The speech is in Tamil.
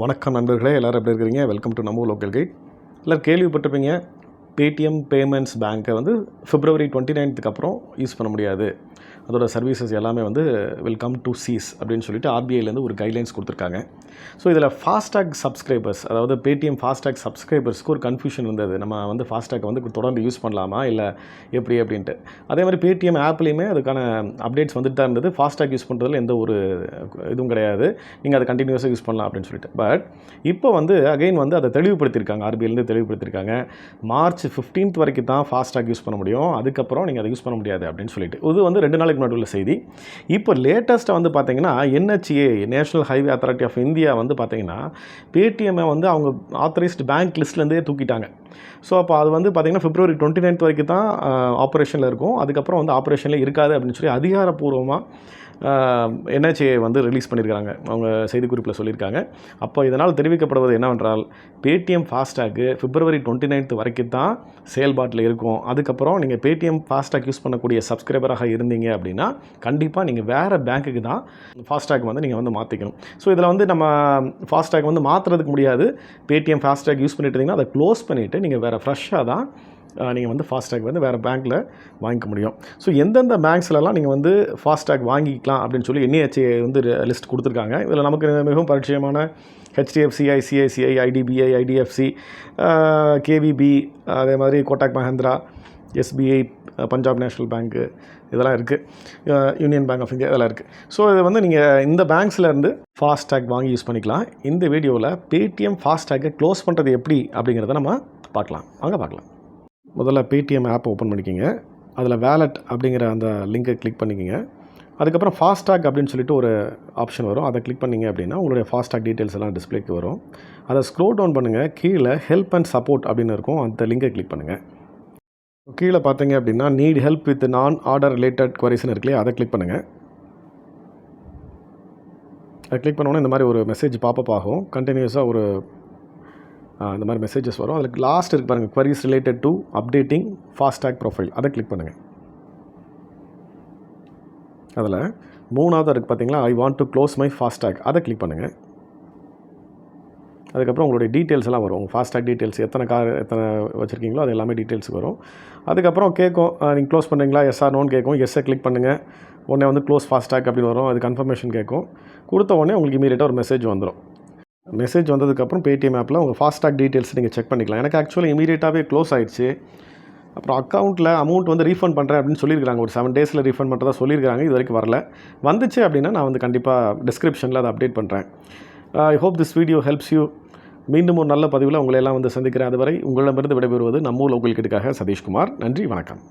வணக்கம் நண்பர்களே, எல்லோரும் எப்படி இருக்கிறீங்க? வெல்கம் டு நம்ம லோக்கல் கைட். எல்லோரும் கேள்விப்பட்டிருப்பீங்க, பேடிஎம் பேமெண்ட்ஸ் பேங்க்கை வந்து February 29th அப்புறம் யூஸ் பண்ண முடியாது, அதோட சர்வீசஸ் எல்லாமே வந்து வில் கம் டு சீஸ் அப்படின்னு சொல்லிட்டு ஆர்பிஐலேருந்து ஒரு கைட்லைன்ஸ் கொடுத்துருக்காங்க. ஸோ இதில் ஃபாஸ்டாக் சப்ஸ்கிரைபர்ஸ், அதாவது பேடிஎம் ஃபாஸ்டாக் சப்ஸ்கிரைபர்ஸ்க்கு ஒரு கன்ஃபியூஷன் இருந்தது. நம்ம வந்து ஃபாஸ்டாக் வந்து தொடர்ந்து யூஸ் பண்ணலாமா இல்லை எப்படி அப்படின்ட்டு. அதே மாதிரி பேடிஎம் ஆப்லேயுமே அதுக்கான அப்டேட்ஸ் வந்துட்டு தான் இருந்தது. ஃபாஸ்டாக் யூஸ் பண்ணுறதுல எந்த ஒரு இதுவும் கிடையாது, நீங்கள் அதை கண்டினியூஸாக யூஸ் பண்ணலாம் அப்படின்னு சொல்லிட்டு. பட் இப்போ வந்து அகைன் வந்து அதை தெளிவுபடுத்தியிருக்காங்க, ஆர்பிஐலேருந்து தெளிவுபடுத்தியிருக்காங்க. March 15th வரைக்கும் தான் ஃபாஸ்டாக் யூஸ் பண்ண முடியும், அதுக்கப்புறம் நீங்கள் அதை யூஸ் பண்ண முடியாது அப்படின்னு சொல்லிட்டு. இது வந்து 2 நாளைக்கு முன்னாடி உள்ள செய்தி. இப்போ லேட்டஸ்ட்டாக வந்து பார்த்தீங்கன்னா NHA, national highway authority of India வந்து பார்த்தீங்கன்னா பேடிஎம்மை வந்து அவங்க ஆத்தரைஸ்டு பேங்க் லிஸ்ட்லேருந்தே தூக்கிட்டாங்க. ஸோ அப்போ அது வந்து பார்த்திங்கன்னா February 29th வரைக்கும் தான் ஆப்ரேஷனில் இருக்கும், அதுக்கப்புறம் வந்து ஆப்ரேஷனில் இருக்காது அப்படின்னு சொல்லி அதிகாரப்பூர்வமாக NHA வந்து ரிலீஸ் பண்ணியிருக்காங்க, அவங்க செய்திக்குறிப்பில் சொல்லியிருக்காங்க. அப்போ இதனால் தெரிவிக்கப்படுவது என்னவென்றால், பேடிஎம் ஃபாஸ்டாக்கு February 29th வரைக்கும் தான் செயல்பாட்டில் இருக்கும். அதுக்கப்புறம் நீங்கள் பேடிஎம் ஃபாஸ்டாக் யூஸ் பண்ணக்கூடிய சப்ஸ்கிரைபராக இருந்தீங்க அப்படின்னா கண்டிப்பாக நீங்கள் வேறு பேங்க்குக்கு தான் ஃபாஸ்டாக் வந்து நீங்கள் வந்து மாற்றிக்கணும். ஸோ இதில் வந்து நம்ம ஃபாஸ்டாக் வந்து மாற்றுறதுக்கு முடியாது. பேடிஎம் ஃபாஸ்டாக் யூஸ் பண்ணிட்டு இருந்தீங்கன்னா அதை க்ளோஸ் பண்ணிவிட்டு நீங்கள் வேறு ஃப்ரெஷ்ஷாக தான் நீங்கள் வந்து ஃபாஸ்டாக் வந்து வேறு பேங்க்கில் வாங்கிக்க முடியும். ஸோ எந்தெந்த பேங்க்ஸ்லலாம் நீங்கள் வந்து ஃபாஸ்டாக் வாங்கிக்கலாம் அப்படின்னு சொல்லி NHA வந்து லிஸ்ட் கொடுத்துருக்காங்க. இதில் நமக்கு மிகவும் பரிச்சயமான HDFC, ICICI, IDBI, IDFC, KVB, அதே மாதிரி கோட்டாக் மஹேந்திரா, SBI, பஞ்சாப் நேஷ்னல் பேங்க்கு, இதெல்லாம் இருக்குது. யூனியன் பேங்க் ஆஃப் இந்தியா, இதெல்லாம் இருக்குது. ஸோ இது வந்து நீங்கள் இந்த பேங்க்ஸ்லேருந்து ஃபாஸ்டாக் வாங்கி யூஸ் பண்ணிக்கலாம். இந்த வீடியோவில் பேடிஎம் ஃபாஸ்டாக்கை க்ளோஸ் பண்ணுறது எப்படி அப்படிங்கிறத நம்ம பார்க்கலாம். வாங்க பார்க்கலாம். முதல்ல பேடிஎம் ஆப் ஓப்பன் பண்ணிக்கிங்க. அதில் வேலட் அப்படிங்கிற அந்த லிங்கை கிளிக் பண்ணிக்கிங்க. அதுக்கப்புறம் ஃபாஸ்டாக் அப்படின்னு சொல்லிட்டு ஒரு ஆப்ஷன் வரும், அதை கிளிக் பண்ணிங்க அப்படின்னா உங்களுடைய ஃபாஸ்டாக் டீட்டெயில்ஸ் எல்லாம் டிஸ்பிளேக்கு வரும். அதை ஸ்க்ரோல் டவுன் பண்ணுங்கள், கீழே ஹெல்ப் அண்ட் சப்போர்ட் அப்படின்னு இருக்கும், அந்த லிங்கை கிளிக் பண்ணுங்கள். கீழே பார்த்தீங்க அப்படின்னா நீட் ஹெல்ப் வித் நான் ஆர்டர் ரிலேட்டட் குவரிஸ்னு இருக்குல்லையே, அதை கிளிக் பண்ணுங்கள். அதை கிளிக் பண்ணோன்னே இந்த மாதிரி ஒரு மெசேஜ் பாப்பப் ஆகும், கண்டினியூஸாக ஒரு இந்த மாதிரி மெசேஜஸ் வரும். அதுக்கு லாஸ்ட் இருக்குது பாருங்கள், queries related to updating FASTag profile, அதை கிளிக் பண்ணுங்கள். அதில் 3வது இருக்குது பார்த்தீங்களா, I want to close my FASTag, அதை கிளிக் பண்ணுங்கள். அதுக்கப்புறம் உங்களுடைய டீட்டெயில்ஸ் எல்லாம் வரும், உங்கள் ஃபாஸ்டாக் டீட்டெயில்ஸ், எத்தனை வச்சுருக்கீங்களோ அது எல்லாமே டீட்டெயில்ஸ் வரும். அதுக்கப்புறம் கேட்கும், நீங்கள் க்ளோஸ் பண்ணுறீங்களா, எஸ் ஆர் நோன்னு கேட்கும். எஸ்ஸை கிளிக் பண்ணுங்கள், உடனே வந்து க்ளோஸ் ஃபாஸ்டாக் அப்படின்னு வரும், அது கன்ஃபர்மேஷன் கேட்கும். கொடுத்த உடனே உங்களுக்கு இமீடியட்டாக ஒரு மெசேஜ் வந்துடும். மெசேஜ் வந்ததுக்கப்புறம் பேடிஎம் ஆப்பில் உங்கள் ஃபாஸ்டாக் டீட்டெயில்ஸ் நீங்கள் செக் பண்ணிக்கலாம். எனக்கு ஆக்சுவலி இமீடியட்டாகவே க்ளோஸ் ஆகிடுச்சு. அப்புறம் அக்கௌண்ட்டில் அமௌண்ட் வந்து ரீஃபண்ட் பண்ணுறேன் அப்படின்னு சொல்லியிருக்காங்க, ஒரு 7 days ரீஃபண்ட் பண்ணுறதா சொல்லியிருக்காங்க. இது வரைக்கும் வரல. வந்துச்சு அப்படின்னா நான் வந்து கண்டிப்பாக டிஸ்கிரிப்ஷனில் அதை அப்டேட் பண்ணுறேன். I hope this video helps you. மீண்டும் ஒரு நல்ல பதிவில் உங்களை எல்லாம் வந்து சந்திக்கிறேன். அதுவரை உங்களிடமிருந்து விடைபெறுவது நம்ம லோக்கல் கிட்டுக்காக சதீஷ்குமார். நன்றி, வணக்கம்.